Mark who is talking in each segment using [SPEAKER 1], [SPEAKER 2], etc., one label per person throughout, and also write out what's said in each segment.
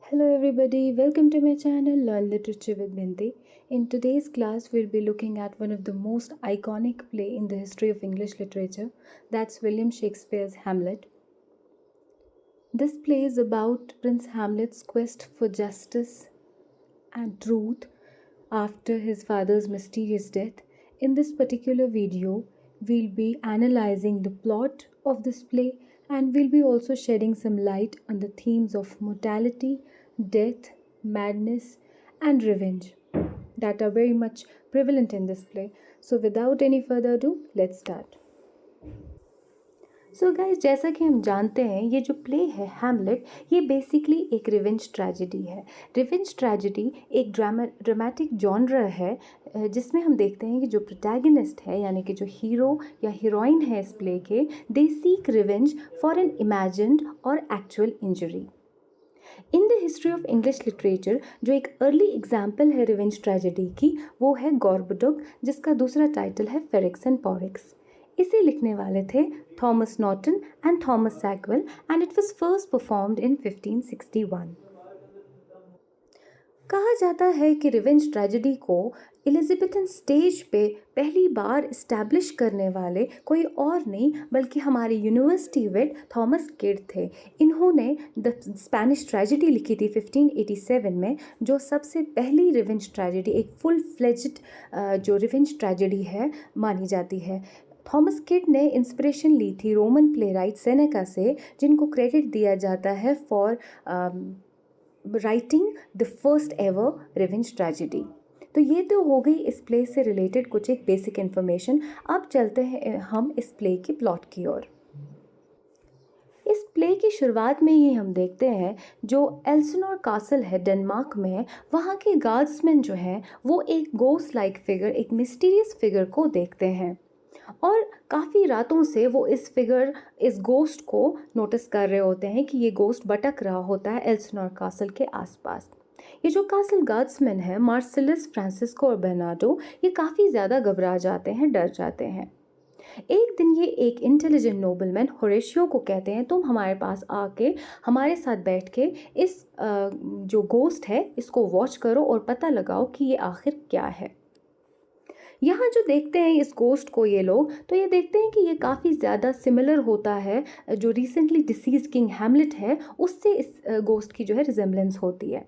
[SPEAKER 1] Hello everybody, welcome to my channel Learn Literature with Binti. In today's class, we'll be looking at one of the most iconic play in the history of English literature, that's William Shakespeare's Hamlet. This play is about Prince Hamlet's quest for justice and truth after his father's mysterious death. In this particular video, we'll be analyzing the plot of this play and we'll be also shedding some light on the themes of mortality, death, madness, and revenge that are very much prevalent in this play. So, without any further ado, let's start. So guys, जैसा कि हम जानते हैं ये जो play है Hamlet, ये basically एक रिवेंज ट्रेजेडी है। रिवेंज ट्रेजेडी एक ड्रामेटिक जॉनर है जिसमें हम देखते हैं कि जो प्रोटैगनिस्ट है यानी कि जो हीरो या हीरोइन है इस प्ले के, they seek revenge for an imagined और actual injury. In the history of English literature जो एक अर्ली एग्जाम्पल है रिवेंज ट्रेजेडी की, वो है गॉर्बोडुक, जिसका दूसरा टाइटल है फेरिक्स एंड पॉरिक्स। इसे लिखने वाले थे Thomas Norton and Thomas Sackville and it was first performed in 1561। कहा जाता है कि रिवेंज ट्रेजेडी को एलिजाबेथन स्टेज पे पहली बार इस्टेब्लिश करने वाले कोई और नहीं बल्कि हमारे यूनिवर्सिटी वेट थॉमस किड थे। इन्होंने द स्पेनिश ट्रेजेडी लिखी थी 1587 में, जो सबसे पहली रिवेंज ट्रेजेडी, एक फुल फ्लेज्ड जो रिवेंज ट्रेजेडी है मानी जाती है। थॉमस किड ने इंस्पिरेशन ली थी रोमन प्लेराइट सेनेका से, जिनको क्रेडिट दिया जाता है for writing the first ever revenge tragedy. तो ये तो हो गई इस प्ले से रिलेटेड कुछ एक बेसिक इन्फॉर्मेशन। अब चलते हैं हम इस प्ले की प्लॉट की ओर। इस प्ले की शुरुआत में ही हम देखते हैं जो एल्सिनोर कासल है डेनमार्क में, वहाँ के गार्ड्समैन जो हैं वो एक गोस्ट लाइक फिगर, एक मिस्टीरियस फिगर को देखते हैं और काफ़ी रातों से वो इस गोस्ट को नोटिस कर रहे होते हैं कि ये गोस्ट भटक रहा होता है एल्सिनोर कासल के आसपास। ये जो कासल गार्ड्समैन है मार्सिलस, फ्रांसिस्को और बेर्नार्डो, ये काफ़ी ज़्यादा घबरा जाते हैं, डर जाते हैं। एक दिन ये एक इंटेलिजेंट नोबलमैन होरेशियो को कहते हैं, तुम हमारे पास आके हमारे साथ बैठ के इस जो गोस्ट है इसको वॉच करो और पता लगाओ कि ये आखिर क्या है। यहाँ जो देखते हैं इस गोस्ट को ये लोग, तो ये देखते हैं कि ये काफ़ी ज़्यादा सिमिलर होता है जो रिसेंटली डिसीज किंग हैमलेट है उससे इस गोस्ट की जो है रिजेम्बलेंस होती है।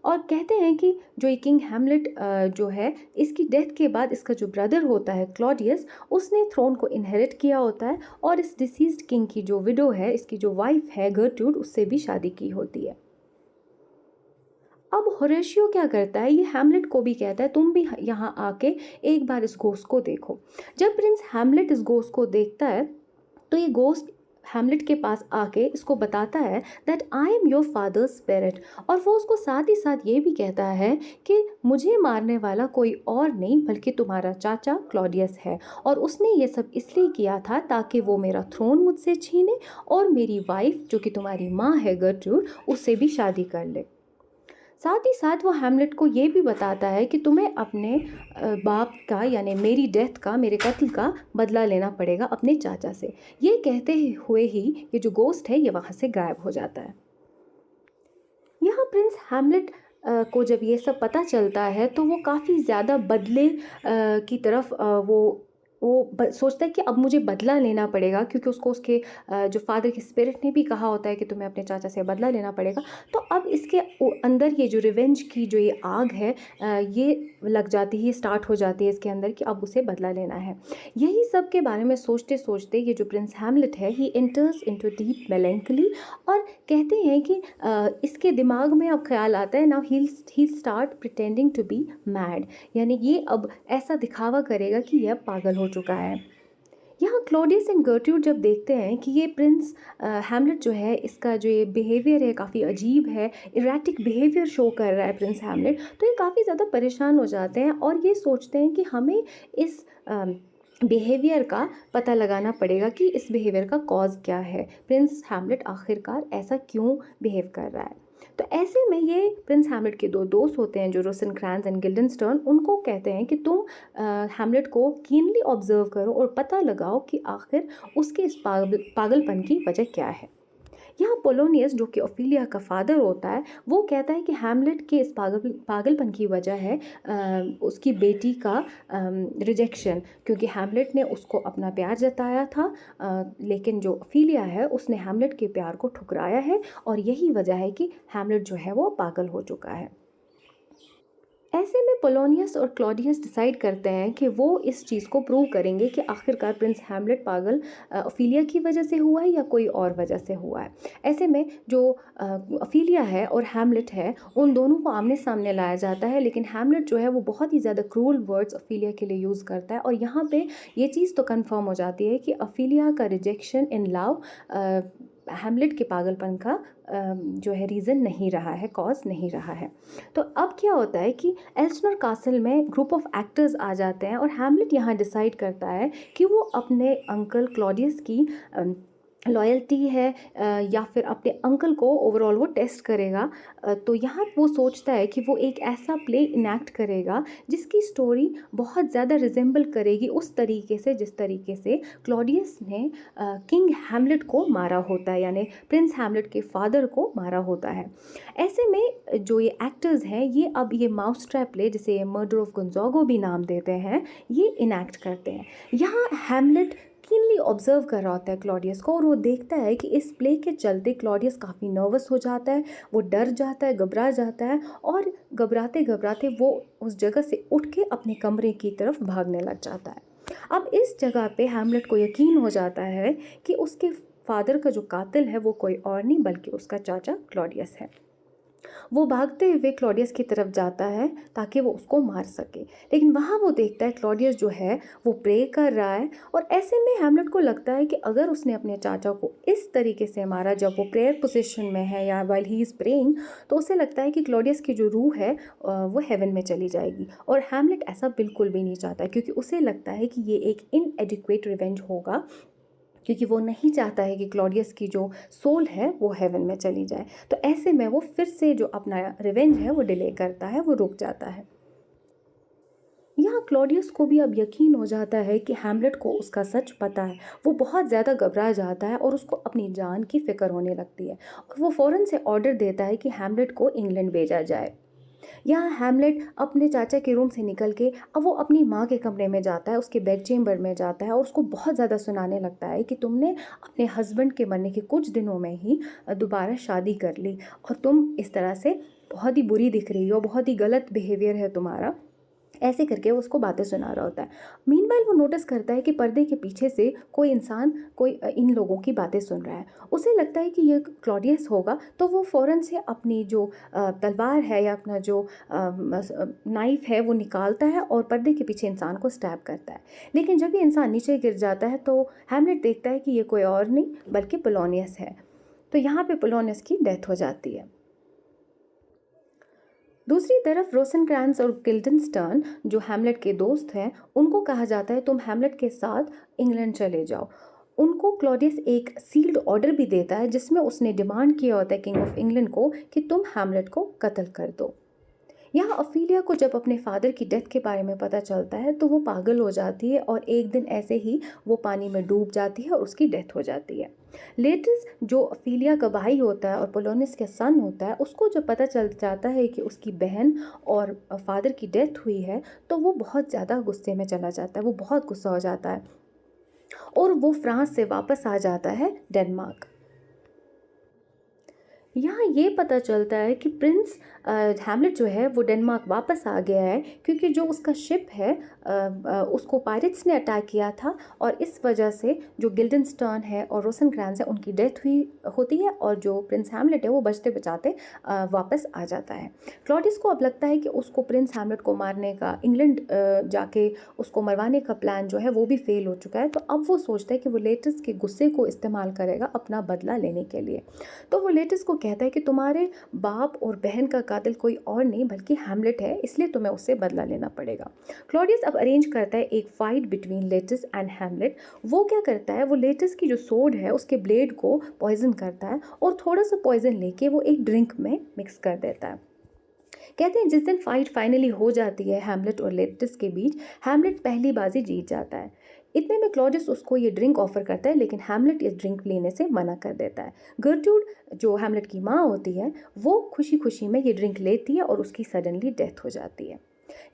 [SPEAKER 1] और कहते हैं कि जो ये किंग हैमलेट जो है, इसकी डेथ के बाद इसका जो ब्रदर होता है क्लॉडियस, उसने थ्रोन को इनहेरिट किया होता है और इस डिसीज्ड किंग की जो विडो है, इसकी जो वाइफ है गर्ट्रूड, उससे भी शादी की होती है। अब होरेशियो क्या करता है, ये हैमलेट को भी कहता है तुम भी यहाँ आके एक बार इस गोस्ट को देखो। जब प्रिंस हैमलेट इस गोस्ट को देखता है तो ये गोस्ट हैमलेट के पास आके इसको बताता है that I am your fathers spirit, और वो उसको साथ ही साथ ये भी कहता है कि मुझे मारने वाला कोई और नहीं बल्कि तुम्हारा चाचा क्लॉडियस है, और उसने ये सब इसलिए किया था ताकि वो मेरा थ्रोन मुझसे छीने और मेरी वाइफ जो कि तुम्हारी माँ है गर्ट्रूड, उससे भी शादी कर ले। साथ ही साथ वो हैमलेट को ये भी बताता है कि तुम्हें अपने बाप का यानी मेरी डेथ का, मेरे कत्ल का बदला लेना पड़ेगा अपने चाचा से। ये कहते हुए ही ये जो गोस्ट है ये वहाँ से गायब हो जाता है। यहाँ प्रिंस हैमलेट को जब ये सब पता चलता है तो वो काफ़ी ज़्यादा बदले की तरफ वो सोचता है कि अब मुझे बदला लेना पड़ेगा, क्योंकि उसको उसके जो फादर की स्पिरिट ने भी कहा होता है कि तुम्हें अपने चाचा से बदला लेना पड़ेगा। तो अब इसके अंदर ये जो रिवेंज की जो ये आग है ये लग जाती है, स्टार्ट हो जाती है इसके अंदर कि अब उसे बदला लेना है। यही सब के बारे में सोचते सोचते ये जो प्रिंस हैमलेट है ही एंटर्स इनटू डीप मेलेंकली, और कहते हैं कि इसके दिमाग में अब ख्याल आता है now he start pretending to be mad, यानी ये अब ऐसा दिखावा करेगा कि यह पागल हो चुका है। यहाँ क्लॉडियस एंड गर्ट्रूड जब देखते हैं कि ये प्रिंस हैमलेट जो है, इसका जो ये बिहेवियर है काफ़ी अजीब है, इरेटिक बिहेवियर शो कर रहा है प्रिंस हैमलेट, तो ये काफ़ी ज़्यादा परेशान हो जाते हैं और ये सोचते हैं कि हमें इस बिहेवियर का पता लगाना पड़ेगा कि इस बिहेवियर का कॉज क्या है, प्रिंस हैमलेट आखिरकार ऐसा क्यों बिहेव कर रहा है। तो ऐसे में ये प्रिंस हैमलेट के दो दोस्त होते हैं जो रोसेनक्रांस एंड गिल्डनस्टर्न, उनको कहते हैं कि तुम हैमलेट को कीनली ऑब्जर्व करो और पता लगाओ कि आखिर उसके इस पागलपन की वजह क्या है। यहाँ पोलोनियस, जो कि ओफिलिया का फादर होता है, वो कहता है कि हैमलेट के इस पागलपन की वजह है उसकी बेटी का रिजेक्शन, क्योंकि हैमलेट ने उसको अपना प्यार जताया था, लेकिन जो ओफिलिया है उसने हैमलेट के प्यार को ठुकराया है, और यही वजह है कि हैमलेट जो है वो पागल हो चुका है। ऐसे में पोलोनियस और क्लॉडियस डिसाइड करते हैं कि वो इस चीज़ को प्रूव करेंगे कि आखिरकार प्रिंस हैमलेट पागल ओफिलिया की वजह से हुआ है या कोई और वजह से हुआ है। ऐसे में जो ओफिलिया है और हैमलेट है, उन दोनों को आमने सामने लाया जाता है, लेकिन हैमलेट जो है वो बहुत ही ज़्यादा क्रूल वर्ड्स ओफिलिया के लिए यूज़ करता है, और यहाँ पे ये चीज़ तो कंफर्म हो जाती है कि ओफिलिया का रिजेक्शन इन लव हैमलेट के पागलपन का जो है रीज़न नहीं रहा है, कॉज नहीं रहा है। तो अब क्या होता है कि एल्सनर कासल में ग्रुप ऑफ एक्टर्स आ जाते हैं, और हैमलेट यहाँ डिसाइड करता है कि वो अपने अंकल क्लॉडियस की लॉयल्टी है या फिर अपने अंकल को ओवरऑल वो टेस्ट करेगा। तो यहाँ वो सोचता है कि वो एक ऐसा प्ले इनैक्ट करेगा जिसकी स्टोरी बहुत ज़्यादा रिजेंबल करेगी उस तरीके से जिस तरीके से क्लॉडियस ने किंग हैमलेट को मारा होता है, यानी प्रिंस हैमलेट के फादर को मारा होता है। ऐसे में जो ये एक्टर्स हैं, ये अब ये माउस ट्रैप प्ले, जिसे ये मर्डर ऑफ गोंजागो भी नाम देते हैं, ये इनैक्ट करते हैं। यहाँ हैमलेट कीनली ऑब्जर्व कर रहा होता है क्लॉडियस को, और वो देखता है कि इस प्ले के चलते क्लॉडियस काफ़ी नर्वस हो जाता है, वो डर जाता है, घबरा जाता है, और घबराते घबराते वो उस जगह से उठ के अपने कमरे की तरफ भागने लग जाता है। अब इस जगह पे हैमलेट को यकीन हो जाता है कि उसके फादर का जो कातिल है वो कोई और नहीं बल्कि उसका चाचा क्लॉडियस है। वो भागते हुए क्लॉडियस की तरफ जाता है ताकि वो उसको मार सके, लेकिन वहाँ वो देखता है क्लॉडियस जो है वो प्रे कर रहा है, और ऐसे में हैमलेट को लगता है कि अगर उसने अपने चाचा को इस तरीके से मारा जब वो प्रेयर पोजीशन में है या वाइल ही इज़ प्रेइंग, तो उसे लगता है कि क्लॉडियस की जो रूह है वो हेवन में चली जाएगी, और हैमलेट ऐसा बिल्कुल भी नहीं चाहता, क्योंकि उसे लगता है कि ये एक इनएडिक्वेट रिवेंज होगा, क्योंकि वो नहीं चाहता है कि क्लॉडियस की जो सोल है वो हेवन में चली जाए। तो ऐसे में वो फिर से जो अपना रिवेंज है वो डिले करता है, वो रुक जाता है। यहाँ क्लॉडियस को भी अब यकीन हो जाता है कि हैमलेट को उसका सच पता है। वो बहुत ज़्यादा घबरा जाता है और उसको अपनी जान की फ़िक्र होने लगती है, और वो फ़ौरन से ऑर्डर देता है कि हैमलेट को इंग्लैंड भेजा जाए। यहाँ हैमलेट अपने चाचा के रूम से निकल के अब वो अपनी माँ के कमरे में जाता है, उसके बेड चेम्बर में जाता है, और उसको बहुत ज़्यादा सुनाने लगता है कि तुमने अपने हस्बैंड के मरने के कुछ दिनों में ही दोबारा शादी कर ली, और तुम इस तरह से बहुत ही बुरी दिख रही हो, बहुत ही गलत बिहेवियर है तुम्हारा। ऐसे करके वो उसको बातें सुना रहा होता है। मीनवाइल वो नोटिस करता है कि पर्दे के पीछे से कोई इंसान कोई इन लोगों की बातें सुन रहा है। उसे लगता है कि ये क्लॉडियस होगा, तो वो फ़ौरन से अपनी जो तलवार है या अपना जो नाइफ़ है वो निकालता है और पर्दे के पीछे इंसान को स्टैब करता है। लेकिन जब ये इंसान नीचे गिर जाता है तो हैमलेट देखता है कि ये कोई और नहीं बल्कि पोलोनियस है। तो यहाँ पे पोलोनियस की डेथ हो जाती है। दूसरी तरफ रोसेनक्रैंस और गिल्डनस्टर्न, जो हैमलेट के दोस्त हैं, उनको कहा जाता है तुम हैमलेट के साथ इंग्लैंड चले जाओ। उनको क्लॉडियस एक सील्ड ऑर्डर भी देता है जिसमें उसने डिमांड किया होता है किंग ऑफ इंग्लैंड को कि तुम हैमलेट को कत्ल कर दो। यहाँ ऑफिलिया को जब अपने फादर की डेथ के बारे में पता चलता है तो वो पागल हो जाती है, और एक दिन ऐसे ही वो पानी में डूब जाती है और उसकी डेथ हो जाती है। लेटिस, जो ऑफिलिया का भाई होता है और पोलोनियस का सन होता है, उसको जब पता चल जाता है कि उसकी बहन और फादर की डेथ हुई है, तो वो बहुत ज़्यादा गुस्से में चला जाता है, वो बहुत गुस्सा हो जाता है, और वो फ्रांस से वापस आ जाता है डेनमार्क। यहाँ ये पता चलता है कि प्रिंस हैमलेट जो है वो डेनमार्क वापस आ गया है, क्योंकि जो उसका शिप है उसको पायरेट्स ने अटैक किया था, और इस वजह से जो गिल्डनस्टर्न है और रोसेनक्रैंस है उनकी डेथ हुई होती है, और जो प्रिंस हैमलेट है वो बचते बचाते वापस आ जाता है। क्लॉडियस को अब लगता है कि उसको प्रिंस हैमलेट को मारने का, इंग्लैंड जाके उसको मरवाने का प्लान जो है वो भी फेल हो चुका है। तो अब वो सोचता है कि वो लेटिस के गुस्से को इस्तेमाल करेगा अपना बदला लेने के लिए। तो वो लेटिस को कहता है कि तुम्हारे बाप और बहन का कातिल कोई और नहीं बल्कि हैमलेट है, इसलिए तुम्हें उससे बदला लेना पड़ेगा। क्लॉडियस अब अरेंज करता है एक fight between lettuce and Hamlet. वो क्या करता है, वो लेटिस की जो सोड है उसके ब्लेड को पॉइजन करता है, और थोड़ा सा पॉइजन लेके वो एक ड्रिंक में मिक्स कर देता है। कहते हैं जिस दिन फाइट फाइनली हो जाती है हैमलेट और लेटिस के बीच, हैमलेट पहली बाजी जीत जाता है। इतने में क्लॉडियस उसको ये ड्रिंक ऑफर करता है, लेकिन हैमलेट इस ड्रिंक लेने से मना कर देता है। गर्ट्रूड जो हैमलेट की माँ होती है वो खुशी खुशी में ये ड्रिंक लेती है और उसकी सडनली डेथ हो जाती है।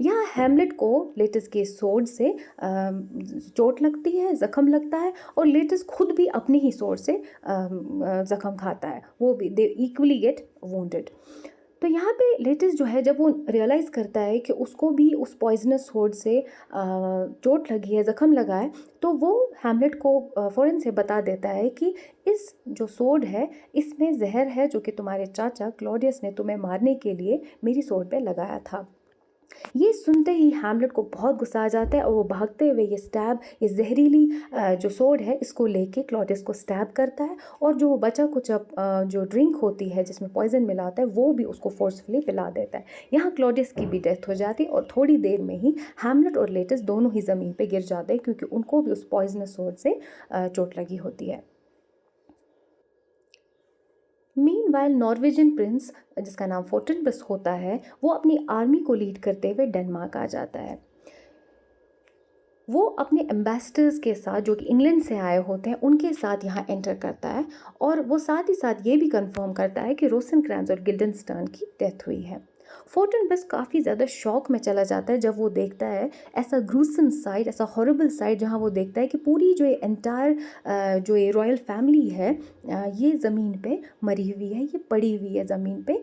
[SPEAKER 1] यहाँ हैमलेट को लेटस के सोर्ड से चोट लगती है, ज़ख़म लगता है, और लेटस खुद भी अपनी ही सोर्ड से ज़ख़म खाता है, वो भी दे इक्वली गेट वुंडेड। तो यहाँ पे लेटस जो है, जब वो रियलाइज़ करता है कि उसको भी उस पॉइजनस सोर्ड से चोट लगी है, ज़ख़म लगा है, तो वो हैमलेट को फ़ौरन से बता देता है कि इस जो सोर्ड है इसमें जहर है जो कि तुम्हारे चाचा क्लॉडियस ने तुम्हें मारने के लिए मेरी सोर्ड पे लगाया था। ये सुनते ही हैमलेट को बहुत गुस्सा आ जाता है और वो भागते हुए ये जहरीली जो सोड है इसको लेके क्लॉडियस को स्टैब करता है, और जो बचा कुछ जो ड्रिंक होती है जिसमें पॉइजन मिला होता है वो भी उसको फोर्सफुली पिला देता है। यहाँ क्लॉडियस की भी डेथ हो जाती है और थोड़ी देर में ही हैमलेट और लेटस दोनों ही ज़मीन पे गिर जाते हैं, क्योंकि उनको भी उस पॉइजनस सोड से चोट लगी होती है। मीनवाइल नॉर्वेजियन प्रिंस जिसका नाम फोर्टनबस होता है, वो अपनी आर्मी को लीड करते हुए डेनमार्क आ जाता है। वो अपने एम्बेसडर्स के साथ जो कि इंग्लैंड से आए होते हैं उनके साथ यहाँ एंटर करता है, और वो साथ ही साथ ये भी कंफर्म करता है कि रोसेनक्रैंज और गिल्डनस्टर्न की डेथ हुई है। फोर्टनबस काफ़ी ज़्यादा शॉक में चला जाता है जब वो देखता है ऐसा ग्रूसम साइड, ऐसा हॉरिबल साइड, जहाँ वो देखता है कि पूरी जो ये एंटायर जो ये रॉयल फैमिली है ये ज़मीन पे मरी हुई है, ये पड़ी हुई है ज़मीन पे,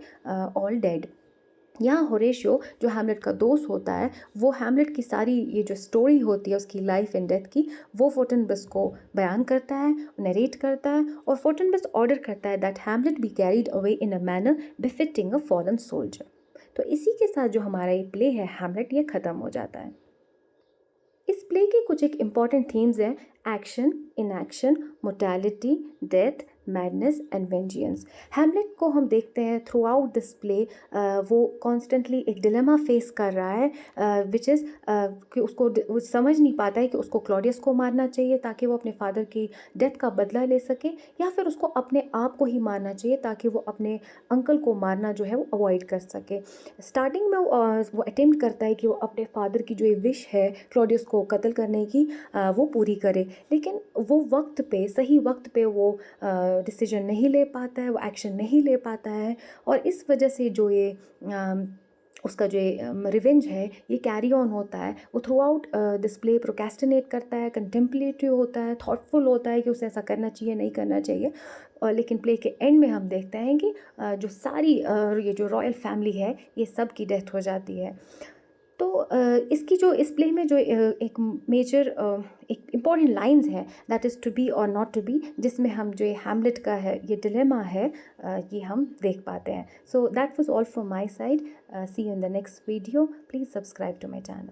[SPEAKER 1] ऑल डेड। यहाँ होरेशियो जो हैमलेट का दोस्त होता है, वो हैमलेट की सारी ये जो स्टोरी होती है उसकी लाइफ एंड डेथ की, वो फोर्टनबस को बयान करता है, नरेट करता है, और फोर्टनबस ऑर्डर करता है that Hamlet be carried away in a manner befitting a fallen soldier. तो इसी के साथ जो हमारा ये प्ले है हैमलेट, ये ख़त्म हो जाता है। इस प्ले के कुछ एक इम्पॉर्टेंट थीम्स हैं: action, inaction, mortality, death, madness and vengeance. Hamlet को हम देखते हैं थ्रू आउट दिस प्ले, वो कॉन्स्टेंटली एक डिलेमा फेस कर रहा है, विच इज़ कि वो समझ नहीं पाता है कि उसको क्लॉडियस को मारना चाहिए ताकि वो अपने फादर की डेथ का बदला ले सके, या फिर उसको अपने आप को ही मारना चाहिए ताकि वो अपने अंकल को मारना जो है वो अवॉइड कर सके। स्टार्टिंग में वो अटेम्प्ट करता है कि वो अपने फादर की जो ये विश है क्लॉडियस को कत्ल करने की, वो पूरी करे, लेकिन वो वक्त पे, सही वक्त पे वो डिसीजन नहीं ले पाता है, वो एक्शन नहीं ले पाता है, और इस वजह से जो ये उसका जो रिवेंज है ये कैरी ऑन होता है। वो थ्रू आउट डिस्प्ले प्रोकेस्टिनेट करता है, कंटेम्पलेटिव होता है, थॉटफुल होता है कि उसे ऐसा करना चाहिए, नहीं करना चाहिए, और लेकिन प्ले के एंड में हम देखते हैं कि जो सारी ये जो रॉयल फैमिली है ये सब की डेथ हो जाती है। तो इसकी जो इस प्ले में जो एक मेजर एक इम्पॉर्टेंट लाइंस हैं, दैट इज़ टू बी और नॉट टू बी, जिसमें हम जो ये हैमलेट का है ये डिलेमा है, ये हम देख पाते हैं। So that was all from my side. See you in the next video. Please subscribe to my channel.